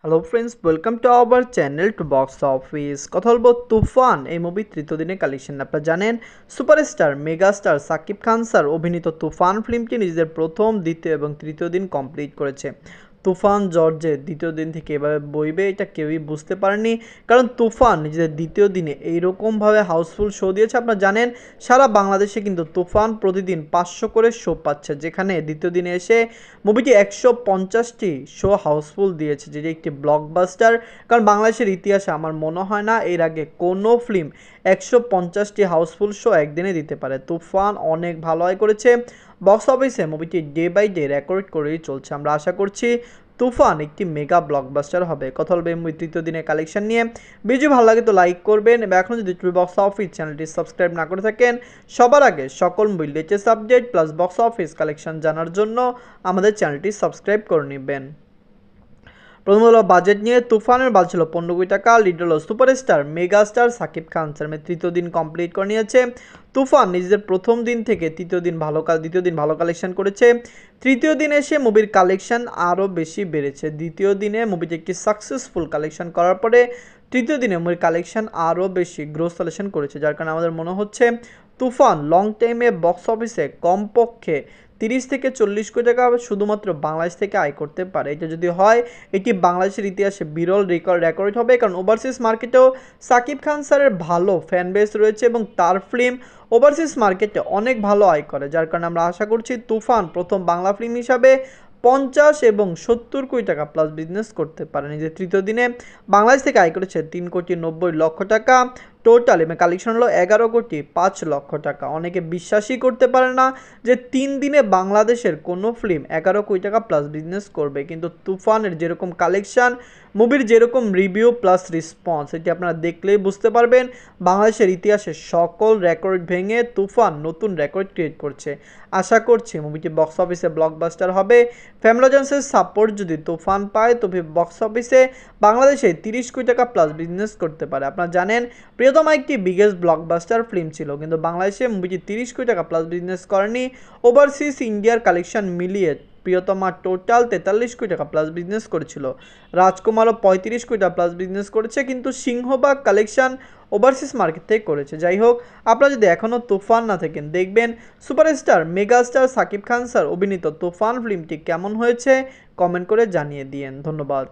Hello friends, welcome to our channel to box office. কথা বলবো তুফান এই মুভি তৃতীয় দিনের কালেকশন। আপনারা জানেন superstar megastar Shakib Khan sir অভিনীত তুফান ফিল্মটি নিজেদের প্রথম, দ্বিতীয় এবং তৃতীয় দিন কমপ্লিট করেছে। তুফান জর্জের দ্বিতীয় দিন থেকে এভাবে বইবে এটা কেউই বুঝতে পারেনি, কারণ তুফান নিজেদের দ্বিতীয় দিনে এইরকমভাবে হাউসফুল শো দিয়েছে। আপনারা জানেন সারা বাংলাদেশে কিন্তু তুফান প্রতিদিন 500 করে শো পাচ্ছে, যেখানে দ্বিতীয় দিনে এসে মুভিটি 150টি শো হাউসফুল দিয়েছে, যেটি একটি ব্লকবাস্টার। কারণ বাংলাদেশের ইতিহাসে আমার মনে হয় না এর আগে কোনো ফিল্ম 150টি হাউসফুল শো একদিনে দিতে পারে। তুফান অনেক ভালো আয় করেছে বক্স অফিসে, মুভিটি ডে বাই ডে রেকর্ড করেই চলছে। আমরা আশা করছি তুফান একটি মেগা ব্লকবাস্টার হবে। কথা বলবে মুভি তৃতীয় দিনের কালেকশন নিয়ে। ভিডিও ভালো লাগে তো লাইক করবেন, এবং এখন যদি বক্স অফিস চ্যানেলটি সাবস্ক্রাইব না করে থাকেন, সবার আগে সকল movie latest update plus box office collection জানার জন্য আমাদের চ্যানেলটি সাবস্ক্রাইব করে নেবেন। প্রথম হলো বাজেট নিয়ে। তুফানের বাজেট ছিল 15 কোটি টাকা। লিড হলো superstar megastar Shakib Khan sir. তৃতীয় দিন কমপ্লিট করে নিয়েছে। তুফান নিজেদের প্রথম দিন থেকে দ্বিতীয় দিন ভালো কালেকশন করেছে। তৃতীয় দিনে এসে মুভির কালেকশন আরও বেশি বেড়েছে। দ্বিতীয় দিনে মুভিটি একটি সাকসেসফুল কালেকশন করার পরে তৃতীয় দিনে মুভির কালেকশন আরও বেশি গ্রোথ কালেকশন করেছে, যার কারণে আমাদের মনে হচ্ছে তুফান লং টাইমে বক্স অফিসে কমপক্ষে 30 থেকে 40 কোটি টাকা শুধুমাত্র বাংলাদেশ থেকে আয় করতে পারে। এটা যদি হয়, এটি বাংলাদেশের ইতিহাসে বিরল রেকর্ড হবে, কারণ ওভারসিজ মার্কেটেও সাকিব খান স্যারের ভালো ফ্যান বেস রয়েছে এবং তার ফিল্ম ওভারসিজ মার্কেটে অনেক ভালো আয় করে, যার কারণে আমরা আশা করছি তুফান প্রথম বাংলা ফিল্ম হিসাবে 50 এবং 70 কোটি টাকা প্লাস বিজনেস করতে পারে। নিজের তৃতীয় দিনে বাংলাদেশ থেকে আয় করেছে 3,90,00,000 টাকা। টোটাল এবং কালেকশন হলো 11,05,00,000 টাকা। অনেকে বিশ্বাসই করতে পারে না যে 3 দিনে বাংলাদেশের কোনো ফিল্ম 11 কোটি টাকা প্লাস বিজনেস করবে, কিন্তু তুফানের যেরকম কালেকশন, মুভির যেরকম রিভিউ প্লাস রেসপন্স, এটি আপনারা দেখলেই বুঝতে পারবেন বাংলাদেশের ইতিহাসে সকল রেকর্ড ভেঙে তুফান নতুন রেকর্ড ক্রিয়েট করছে। আশা করছি মুভিটি বক্স অফিসে ব্লকবাস্টার হবে। ফ্যামিলি অডিয়েন্সের সাপোর্ট যদি তুফান পায়, তবে বক্স অফিসে বাংলাদেশে 30 কোটি টাকা প্লাস বিজনেস করতে পারে। আপনারা জানেন প্রিয়তমা একটি বিগেস্ট ব্লকবাস্টার ফিল্ম ছিল, কিন্তু বাংলাদেশে মুভিটি 30 কোটি টাকা প্লাস বিজনেস করেনি। ওভারসিজ ইন্ডিয়ার কালেকশন মিলিয়ে প্রিয়তমা টোটাল 43 কোটি টাকা প্লাস বিজনেস করেছিল। রাজকুমারও 35 কোটি টাকা প্লাস বিজনেস করেছে, কিন্তু সিংহবাগ কালেকশন ওভারসিজ মার্কেট থেকে করেছে। যাই হোক, আপনারা যদি এখনও তুফান না থাকেন, দেখবেন superstar megastar Shakib Khan sir অভিনীত তুফান ফিল্মটি কেমন হয়েছে কমেন্ট করে জানিয়ে দিয়েন। ধন্যবাদ।